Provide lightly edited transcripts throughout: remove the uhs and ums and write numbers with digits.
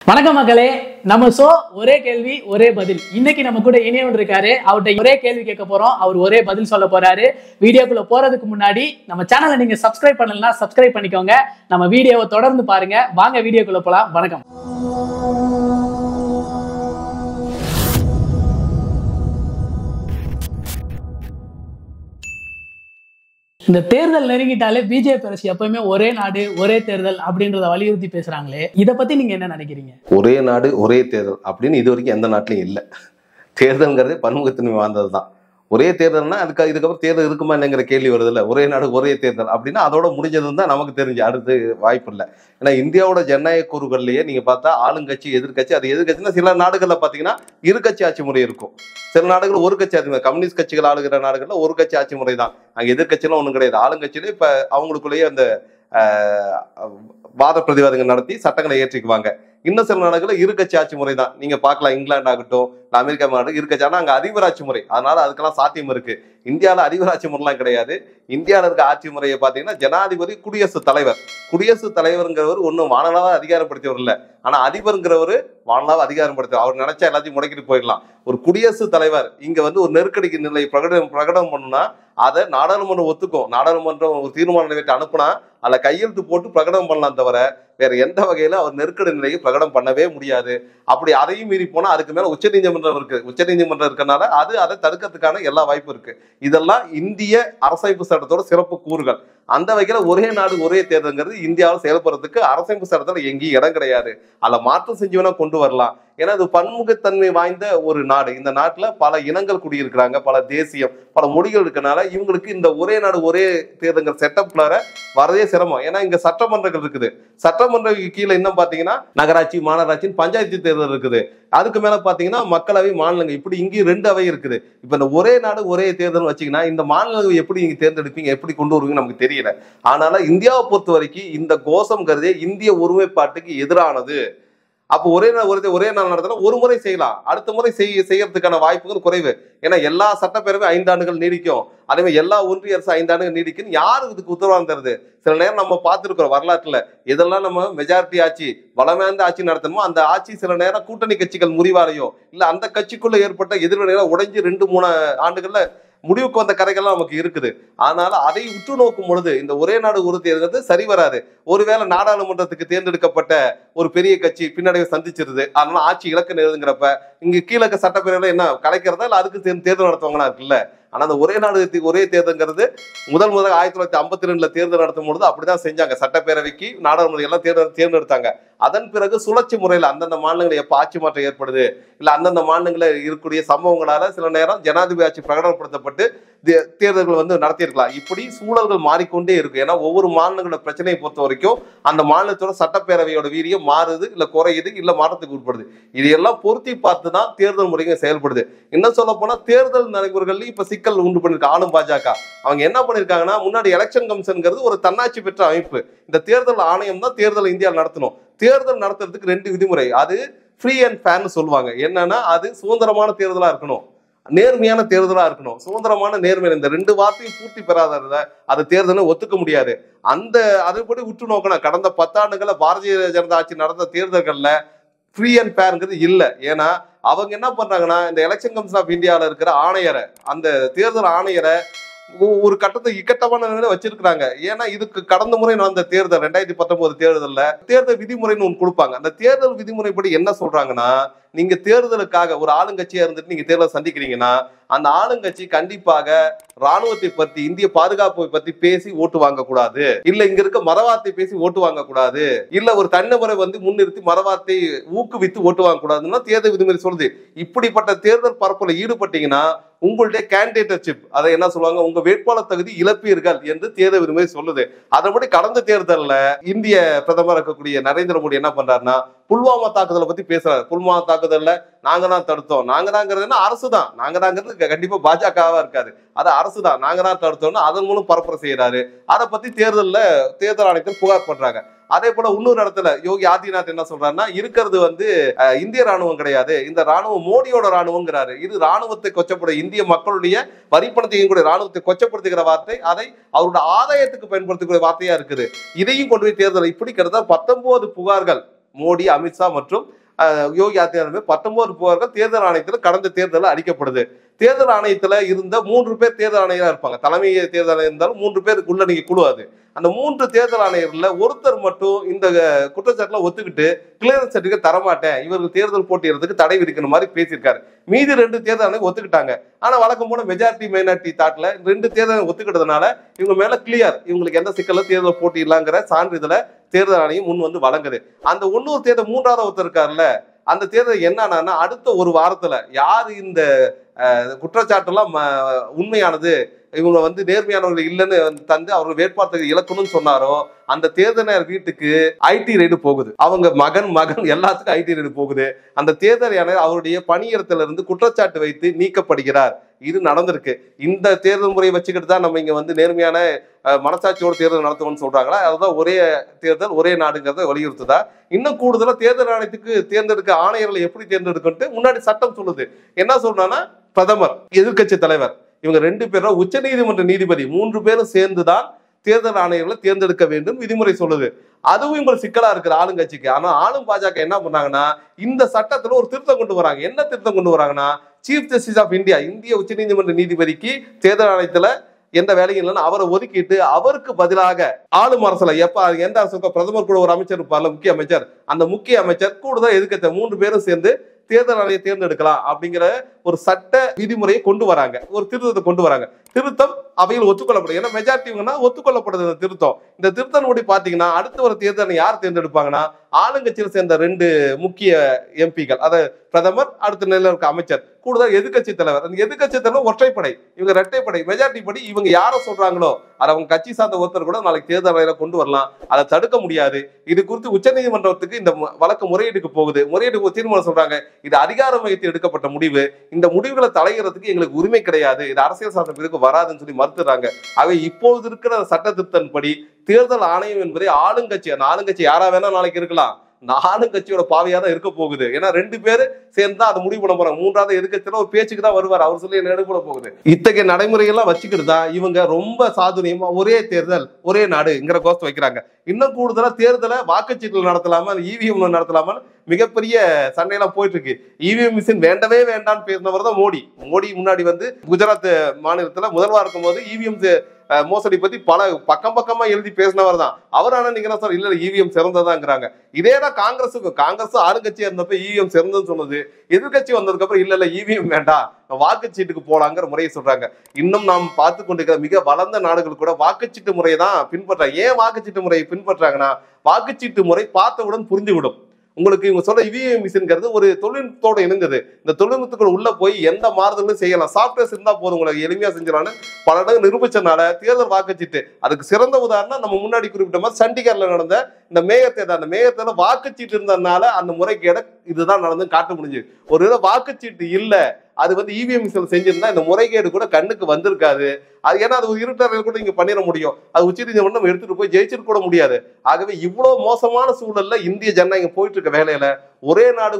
வணக்கம் மக்களே, நம்ம சோ ஒரே கேள்வி ஒரே பதில். இன்னைக்கு நம்ம கூட இணையவன் இருக்காரு. அவர்கிட்ட ஒரே கேள்வி கேட்க போறோம், அவர் ஒரே பதில் சொல்ல போறாரு. வீடியோக்குள்ள போறதுக்கு முன்னாடி நம்ம சேனலை நீங்க சப்ஸ்கிரைப் பண்ணலன்னா சப்ஸ்கிரைப் பண்ணிக்கோங்க. நம்ம வீடியோவை தொடர்ந்து பாருங்க. வாங்க வீடியோக்குள்ள போலாம். வணக்கம். இந்த தேர்தல் நெருங்கிட்டாலே பிஜேபி அரசு எப்பவுமே ஒரே நாடு ஒரே தேர்தல் அப்படின்றத வலியுறுத்தி பேசுறாங்களே, இதை பத்தி நீங்க என்ன நினைக்கிறீங்க? ஒரே நாடு ஒரே தேர்தல் அப்படின்னு இது வரைக்கும் எந்த நாட்டிலையும் இல்லை. தேர்தல்ங்கிறது பன்முகத்தன்மை வாழ்ந்தது தான். ஒரே தேர்தல்னா இதுக்கப்புறம் தேர்தல் இருக்குமா என்னங்கிற கேள்வி வருது இல்லை. ஒரே நாடு ஒரே தேர்தல் அப்படின்னா அதோட முடிஞ்சதுன்னு தான் நமக்கு தெரிஞ்சு, அடுத்து வாய்ப்பு இல்லை. ஏன்னா இந்தியாவோட ஜனநாயக கூறுகள்லயே நீங்க பார்த்தா ஆளுங்கட்சி எதிர்கட்சி, அது எதிர்கட்சின்னா சில நாடுகள்ல பாத்தீங்கன்னா இருகட்சி ஆட்சி முறை இருக்கும். சில நாடுகள் ஒரு கட்சி ஆட்சி முறை, கம்யூனிஸ்ட் கட்சிகள் ஆளுகிற நாடுகள்ல ஒரு கட்சி ஆட்சி முறை தான். அங்க எதிர்கட்சியெல்லாம் ஒண்ணும் கிடையாது. ஆளுங்கட்சியிலே இப்ப அவங்களுக்குள்ளேயே அந்த வாத பிரதிவாதங்கள் நடத்தி சட்டங்களை ஏற்றிக்குவாங்க. இன்னும் சில நாடுகளில் இருகட்சி ஆட்சி முறை தான். நீங்க பார்க்கலாம், இங்கிலாந்து ஆகட்டும், அமெரிக்கா நாடு இருக்கட்சி. ஆனா அங்க அதிபராட்சி முறை, அதனால அதுக்கெல்லாம் சாத்தியம் இருக்கு. இந்தியாவில அதிபராட்சி முறைலாம் கிடையாது. இந்தியாவில இருக்க ஆட்சி முறையை பார்த்தீங்கன்னா ஜனாதிபதி, குடியரசுத் தலைவர். குடியரசுத் தலைவருங்கிறவர் ஒன்றும் வானளாவ அதிகாரப்படுத்தியவர் இல்லை. ஆனா அதிபருங்கிறவர் வானளாவ அதிகாரப்படுத்த, அவர் நினைச்சா எல்லாத்தையும் முடக்கிட்டு போயிடலாம். ஒரு குடியரசுத் தலைவர் இங்க ஒரு நெருக்கடிக்கு நிலை பிரகடனம் பண்ணுனா அதை நாடாளுமன்றம் ஒத்துக்கும். நாடாளுமன்றம் ஒரு தீர்மானம் நிறைவேற்றி அனுப்புனா அதில் கையெழுத்து போட்டு பிரகடனம் பண்ணலாம் தவிர வேற எந்த வகையில அவர் நெருக்கடி நிலையை பிரகடனம் பண்ணவே முடியாது. அப்படி அதையும் மீறி போனா அதுக்கு மேல உச்சநீதிமன்றம் இருக்கு. உச்சநீதிமன்றம் இருக்கனால அதை தடுக்கிறதுக்கான எல்லா வாய்ப்பும் இருக்கு. இதெல்லாம் இந்திய அரசமைப்பு சட்டத்தோட சிறப்பு கூறுகள். அந்த வகையில ஒரே நாடு ஒரே தேர்தல்ங்கிறது இந்தியாவில் செயல்படுறதுக்கு அரசமைப்பு சட்டத்துல எங்கேயும் இடம் கிடையாது. அதில் மாற்றம் செஞ்சு வேணா கொண்டு வரலாம். ஏன்னா அது பன்முகத்தன்மை வாய்ந்த ஒரு நாடு. இந்த நாட்டுல பல இனங்கள் குடியிருக்கிறாங்க, பல தேசியம், பல மொழிகள் இருக்கனால இவங்களுக்கு இந்த ஒரே நாடு ஒரே தேர்தல்ங்கிற செட்டப்ல வரதே சிரமம். ஏன்னா இங்க சட்டமன்றங்கள் இருக்குது. சட்டமன்ற கீழே இன்னும் பாத்தீங்கன்னா நகராட்சி, மாநகராட்சி, பஞ்சாயத்து தேர்தல் இருக்குது. அதுக்கு மேல பாத்தீங்கன்னா மக்களவை, மாநிலங்கள், இப்படி இங்கேயும் 2 அவை இருக்குது. இப்ப இந்த ஒரே நாடு ஒரே தேர்தல் வச்சீங்கன்னா இந்த மாநிலங்கள் எப்படி நீங்க தேர்ந்தெடுப்பீங்க, எப்படி கொண்டு வருவீங்க நமக்கு தெரியல. ஆனால இந்தியாவை பொறுத்த வரைக்கும் இந்த கோஷம்ங்கிறதே இந்திய ஒருமைப்பாட்டுக்கு எதிரானது. அப்போ ஒரே நாள் நடத்தினா ஒரு முறை செய்யலாம், அடுத்த முறை செய்யறதுக்கான வாய்ப்புகள் குறைவு. ஏன்னா எல்லா சட்டப்பேரவை 5 ஆண்டுகள் நீடிக்கும். அதே மாதிரி எல்லா ஒன்றிய அரசு 5 ஆண்டுகள் நீடிக்கும். யாரு இதுக்கு உத்தரவாதம் தருது? சில நேரம் நம்ம பார்த்துருக்கிறோம் வரலாற்றுல, எதெல்லாம் நம்ம மெஜாரிட்டி ஆட்சி, வளமேந்த ஆட்சி நடத்தணுமோ அந்த ஆட்சி சில நேரம் கூட்டணி கட்சிகள் முறிவாரையோ இல்ல அந்த கட்சிக்குள்ள ஏற்பட்ட எதிர்வினைகளை உடைஞ்சு 2-3 ஆண்டுகள்ல முடிவுக்கு வந்த கதைகள்லாம் நமக்கு இருக்குது. அதனால அதை உற்று நோக்கும் பொழுது இந்த ஒரே நாடு ஒரு தேர்தல் சரி வராது. ஒருவேளை நாடாளுமன்றத்துக்கு தேர்ந்தெடுக்கப்பட்ட ஒரு பெரிய கட்சி பின்னடைவை சந்திச்சிருது, அதனால ஆட்சி இலக்கு நேருங்கிறப்ப இங்க கீழக்க சட்டப்பேரவை என்ன கலைக்கிறதா இல்ல அதுக்கு தேர்தல் நடத்துவாங்களா இருக்குல்ல. ஆனா அந்த ஒரே நாடு ஒரே தேர்தல்ங்கிறது முதல் 1952 தேர்தல் நடத்தும் பொழுது அப்படிதான் செஞ்சாங்க. சட்டப்பேரவைக்கு நாடாளுமன்ற எல்லாம் தேர்ந்தெடுத்தாங்க. அதன் பிறகு சுழற்சி முறையில் அந்தந்த மாநிலங்கள் எப்ப ஆட்சி மாற்றம் ஏற்படுது இல்ல அந்தந்த மாநிலங்களில் இருக்கக்கூடிய சம்பவங்களால சில நேரம் ஜனாதிபதி ஆட்சி பிரகடனப்படுத்தப்பட்டு தேர்தல்கள் நடத்தியிருக்கலாம். இப்படி சூழல்கள் மாறிக்கொண்டே இருக்கு. ஏன்னா ஒவ்வொரு மாநிலங்களோட பிரச்சனையை பொறுத்த வரைக்கும் அந்த மாநிலத்தோட சட்டப்பேரவையோட வீரியம் மாறுது, இல்ல குறையுது, இல்ல மாற்றத்துக்கு உட்படுது. இதையெல்லாம் பொருத்தி பார்த்துதான் தேர்தல் முறைகள் செயல்படுது. இன்னும் சொல்ல போனா தேர்தல் நடைமுறைகள்ல இப்ப சிக்கல் உண்டு பண்ணிருக்க ஆளும் பாஜக. அவங்க என்ன பண்ணிருக்காங்கன்னா, முன்னாடி எலெக்ஷன் கமிஷன்ங்கிறது ஒரு தன்னாட்சி பெற்ற அமைப்பு. இந்த தேர்தல் ஆணையம் தான் தேர்தல் இந்தியாவில் நடத்தணும். தேர்தல் நடத்துறதுக்கு 2 விதிமுறை. அது ஃப்ரீ அண்ட் ஃபேர்னு சொல்லுவாங்க. என்னன்னா அது சுதந்திரமான தேர்தலா இருக்கணும், நேர்மையான தேர்தலா இருக்கணும். சுதந்திரமான நேர்மை, இந்த 2 வார்த்தையும் பூர்த்தி பெறாத அது தேர்தலை ஒத்துக்க முடியாது. அதுபடி உற்று நோக்கணும். கடந்த 10 ஆண்டுகள பாரதிய ஜனதா ஆட்சி நடந்த தேர்தல்கள்ல ஃப்ரீ அண்ட் ஃபேர்ங்கிறது இல்லை. ஏன்னா அவங்க என்ன பண்றாங்கன்னா, இந்த எலெக்ஷன் கமிஷன் ஆஃப் இந்தியாவில் இருக்கிற ஆணையரை, அந்த தேர்தல் ஆணையரை ஒரு கட்டத்தை இக்கட்டமான நிலையில வச்சிருக்கிறாங்க. ஏன்னா இதுக்கு கடந்த முறை நடந்த தேர்தல் 2019 தேர்தல்ல தேர்தல் விதிமுறைன்னு ஒன்று கொடுப்பாங்க. அந்த தேர்தல் விதிமுறைப்படி என்ன சொல்றாங்கன்னா, நீங்க தேர்தலுக்காக ஒரு ஆளுங்கட்சியா இருந்துட்டு நீங்க தேர்தலை சந்திக்கிறீங்கன்னா அந்த ஆளுங்கட்சி கண்டிப்பாக ராணுவத்தை பத்தி, இந்திய பாதுகாப்பை பத்தி பேசி ஓட்டு வாங்க கூடாது, இல்ல இங்க இருக்க மதவார்த்தை பேசி ஓட்டு வாங்க கூடாது, இல்ல ஒரு தனிநபரை முன்னிறுத்தி மதவார்த்தை ஊக்குவித்து ஓட்டு வாங்க கூடாதுன்னா தேர்தல் விதிமுறை சொல்லுது. இப்படிப்பட்ட தேர்தல் பரப்புல ஈடுபட்டீங்கன்னா உங்களுடைய கேண்டிடேட்ஷிப், அதை என்ன சொல்லுவாங்க, உங்க வேட்பாளர் தகுதி இழப்பீர்கள் என்று தேர்தல் விதிமுறை சொல்லுது. அதன்படி கடந்த தேர்தலில் இந்திய பிரதமர் இருக்கக்கூடிய நரேந்திர மோடி என்ன பண்றாருன்னா, புல்வாமா தாக்குதலை பத்தி பேசுறாரு. புல்வாமா தாக்குதல்ல நாங்க தான் தடுத்தோம். நாங்க தாங்கிறது அரசு தான், நாங்க தாங்கிறது கண்டிப்பா பாஜகவா இருக்காது, அது அரசு தான், நாங்க தான் தடுத்தோம்னு அதன் மூலம் பரப்புரை செய்யறாரு. அதை பத்தி தேர்தல் ஆணையத்தில் புகார் பண்றாங்க. அதே போல இன்னொரு இடத்துல யோகி ஆதித்யநாத் என்ன சொல்றாருன்னா, இருக்கிறது இந்திய ராணுவம் கிடையாது, இந்த ராணுவம் மோடியோட ராணுவங்கிறாரு. இது ராணுவத்தை கொச்சப்படுற, இந்திய மக்களுடைய வரிப்பணத்தை இயங்கக்கூடிய ராணுவத்தை கொச்சப்படுத்துகிற வார்த்தை, அதை அவருடைய ஆதாயத்துக்கு பயன்படுத்தக்கூடிய வார்த்தையா இருக்குது. இதையும் கொண்டு போய் தேர்தல் இப்படி கிட்டத்தட்ட 19 புகார்கள் மோடி, அமித்ஷா மற்றும் யோகி ஆதித்யநாத் 19 புகார்கள் தேர்தல் ஆணையத்தில் கடந்த தேர்தலில் அளிக்கப்படுது. தேர்தல் ஆணையத்துல இருந்த 3 பேர் தேர்தல் ஆணையரா இருப்பாங்க. தலைமை தேர்தல் ஆணையர் இருந்தாலும் 3 பேருக்குள்ள நீங்க குழு. அது அந்த 3 தேர்தல் ஆணையர்ல ஒருத்தர் மட்டும் இந்த குற்றச்சாட்டுல ஒத்துக்கிட்டு கிளியரன்ஸ் சர்டிபிகேட் தரமாட்டேன், இவர்கள் தேர்தல் போட்டியிடறதுக்கு தடை விதிக்கிற மாதிரி பேசியிருக்காரு. மீதி 2 தேர்தல் ஆணையர் ஒத்துக்கிட்டாங்க. ஆனா வழக்கம் போல மெஜாரிட்டி மைனாரிட்டி தாட்ல 2 தேர்தல் ஒத்துக்கிட்டதுனால இவங்க மேல கிளியர், இவங்களுக்கு எந்த சிக்கல தேர்தல் போட்டியிடலாங்கிற சான்றிதழ தேர்தல் ஆணையம் முன் வந்து வழங்குது. அந்த 1 தேர்தல் 3வது ஒருத்தர் இருக்காருல்ல, அந்த தேர்தல் என்னன்னா அடுத்த ஒரு வாரத்துல யாரு இந்த குற்றச்சாட்டுலாம் உண்மையானது, இவங்க வந்து நேர்மையானவர்கள் இல்லைன்னு தந்து அவர்கள் வேட்பாளர்கள் இழக்கணும்னு சொன்னாரோ அந்த தேர்தல் வீட்டுக்கு ஐடி ரைடு போகுது. அவங்க மகன் எல்லாத்துக்கும் ஐடி ரைடு போகுது. அந்த தேர்தல் அவருடைய பணியிடத்துல இருந்து குற்றச்சாட்டு வைத்து நீக்கப்படுகிறார். இது நடந்திருக்கு. இந்த தேர்தல் முறையை வச்சுக்கிட்டு தான் நம்ம இங்க வந்து நேர்மையான மனசாட்சியோட தேர்தல் நடத்துவோம்னு சொல்றாங்களா? அதுதான் ஒரே தேர்தல் ஒரே நாடுங்கிறத வலியுறுத்துதா? இன்னும் கூடுதலா தேர்தல் ஆணையத்துக்கு தேர்ந்தெடுக்க ஆணையர்களை எப்படி தேர்ந்தெடுக்கட்டு முன்னாடி சட்டம் சொல்லுது. என்ன சொல்றாங்கன்னா பிரதமர், எதிர்கட்சி தலைவர், இவங்க 2 பேரும் உச்ச நீதிமன்ற நீதிபதி 3 பேரும் சேர்ந்துதான் தேர்தல் ஆணையர்களை தேர்ந்தெடுக்க வேண்டும் விதிமுறை சொல்லுது. அதுவும் இவங்க சிக்கலா இருக்குது ஆளுங்கட்சிக்கு. ஆனா ஆளும் பாஜக என்ன பண்ணாங்கன்னா இந்த சட்டத்துல ஒரு திருத்தம் கொண்டு வராங்க. என்ன திருத்தம் கொண்டு வராங்கன்னா, சீஃப் ஜஸ்டிஸ் ஆஃப் இந்தியா, இந்திய உச்ச நீதிமன்ற நீதிபதிக்கு தேர்தல் ஆணையத்துல எந்த வேலையும் இல்லைன்னு அவரை ஒதுக்கிட்டு அவருக்கு பதிலாக ஆளும் அரசுல எந்த அரசு பிரதமர் கூட ஒரு அமைச்சர் இருப்பார்ல, முக்கிய அமைச்சர், அந்த முக்கிய அமைச்சர் கூடுதல் எதிர்க்கட்சி 3 பேரும் சேர்ந்து தேர்தல் ஆணையை தேர்ந்தெடுக்கலாம் அப்படிங்கிற ஒரு சட்ட விதிமுறையை கொண்டு வராங்க. ஒரு திருத்தத்தை கொண்டு வராங்க. திருத்தம் அவையில் ஒத்துக்கொள்ளப்படும். ஏன்னா மெஜாரிட்டினா ஒத்துக்கொள்ளப்படுது இந்த திருத்தம். இந்த திருத்தம் படி பாத்தீங்கன்னா அடுத்த ஒரு தேர்தலை யார் தேர்ந்தெடுப்பாங்கன்னா ஆளுங்கட்சியில் சேர்ந்த 2 முக்கிய எம்பிக்கள், அதாவது பிரதமர், அடுத்த நிலையில் இருக்க அமைச்சர், கூடுதல் எதிர்கட்சி தலைவர். அந்த எதிர்கட்சி தலைவர் ஒற்றைப்படை, இவங்க இரட்டைப்படை. மெஜாரிட்டி படி இவங்க யாரை சொல்றாங்களோ அதை அவங்க கட்சி சார்ந்த ஒருத்தர் கூட நாளைக்கு தேர்தல் ஆணையம் கொண்டு வரலாம். அதை தடுக்க முடியாது. இது குறித்து உச்ச நீதிமன்றத்துக்கு இந்த வழக்கு முறையீடுக்கு போகுது. முறையீடு தீர்மானம் சொல்றாங்க, இது அதிகார மையத்தில் எடுக்கப்பட்ட முடிவு, இந்த முடிவுகளை தலையிறதுக்கு எங்களுக்கு உரிமை கிடையாது, இது அரசியல் சாசன பிரிவுக்கு வராதுன்னு சொல்லி மறுத்துறாங்க. ஆகவே இப்போது இருக்கிற சட்ட திருத்தன்படி தேர்தல் ஆணையம் என்பதை ஆளுங்கட்சி, அந்த ஆளுங்கட்சி யாரா வேணா நாளைக்கு இருக்கலாம், ஆளுங்கட்சியோட பாவையா தான் இருக்க போகுது. ஏன்னா 2 பேர் சேர்ந்து அதை முடிவு பண்ண போறாங்க. 3வது எதிர்க்கட்சியில ஒரு பேச்சுக்கு தான் வருவார், அவர் சொல்லி எடுக்க போகுது. இத்தகைய நடைமுறைகள்லாம் வச்சுக்கிட்டு தான் இவங்க ரொம்ப சாதுரியமா ஒரே தேர்தல் ஒரே நாடுங்கிற கோஷம் வைக்கிறாங்க. இன்னும் கூடுதலா தேர்தலை வாக்குச்சீட்டுல நடத்தலாமா, இவிஎம் நடத்தலாமா மிகப்பெரிய சண்டையெல்லாம் போயிட்டு இருக்கு. இவிஎம் மிஷின் வேண்டவே வேண்டான்னு பேசினவர் தான் மோடி. முன்னாடி வந்து குஜராத் மாநிலத்துல முதல்வா இருக்கும் போது இவிஎம் மோசடி பத்தி பல பக்கமா எழுதி பேசினவர் தான் அவர். ஆனா நீங்க என்ன சார், இல்ல இவிஎம் சிறந்ததாங்கிறாங்க. இதேதான் காங்கிரஸ் ஆளுங்கட்சியா இருந்தப்ப இவிஎம் சிறந்ததுன்னு சொன்னது. எதிர்கட்சி வந்ததுக்கு அப்புறம் இல்ல இவிஎம் வேண்டாம், வாக்குச்சீட்டுக்கு போலாங்கிற முறையை சொல்றாங்க. இன்னும் நாம் பார்த்து கொண்டிருக்கிற மிக வளர்ந்த நாடுகள் கூட வாக்குச்சீட்டு முறையை தான் பின்பற்றாங்க. ஏன் வாக்குச்சீட்டு முறையை பின்பற்றாங்கன்னா, வாக்குச்சீட்டு முறை பார்த்தவுடன் புரிந்துவிடும். உங்களுக்கு இவங்க சொல்ற இவிஎம் மிஷின்ங்கிறது ஒரு தொழில்நுட்பத்தோட இணைந்தது. இந்த தொழில்நுட்பத்துக்குள்ள உள்ள போய் எந்த மாறுதலும் செய்யலாம், சாஃப்ட்வேர்ஸ் இருந்தா போதும், உங்களுக்கு எளிமையா செஞ்சிடலான்னு பல இடங்கள் நிரூபிச்சனால தேர்தல் வாக்குச்சீட்டு அதுக்கு சிறந்த உதாரணம் நம்ம முன்னாடி குறிப்பிட்ட மாதிரி சண்டிகர்ல நடந்த இந்த மேயர் தேர்தல். அந்த மேயர் தேர்தல் வாக்குச்சீட்டு இருந்ததுனால அந்த முறைகேட இதுதான் நடந்து காட்ட முடிஞ்சு. ஒரு வாக்குச்சீட்டு இல்ல, அது வந்து இவிஎம் மிஷின் செஞ்சிருந்தா இந்த முறைகேடு கூட கண்ணுக்கு வந்திருக்காது. அது ஏன்னா அது இருட்டறையில் கூட இங்க பண்ணிட முடியும். அது உச்சநீதிமன்றம் எடுத்துட்டு போய் ஜெயிச்சிட்டு கூட முடியாது. ஆகவே இவ்வளவு மோசமான சூழல்ல இந்திய ஜனநாயகம் போயிட்டு இருக்க வேலையில ஒரே நாடு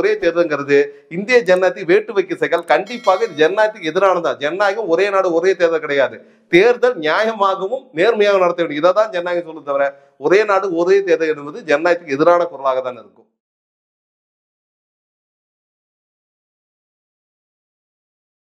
ஒரே தேர்தல்ங்கிறது இந்திய ஜனநாயகத்தை வேட்டு வைக்க செயல். கண்டிப்பாக இது ஜனநாயகத்துக்கு எதிரானதான். ஜனநாயகம் ஒரே நாடு ஒரே தேர்தல் கிடையாது. தேர்தல் நியாயமாகவும் நேர்மையாக நடத்த வேண்டும். இதை தான் ஜனநாயகம் சொல்ல தவிர ஒரே நாடு ஒரே தேர்தல் என்பது ஜனநாயகத்துக்கு எதிரான குரலாக தான் இருக்கும்.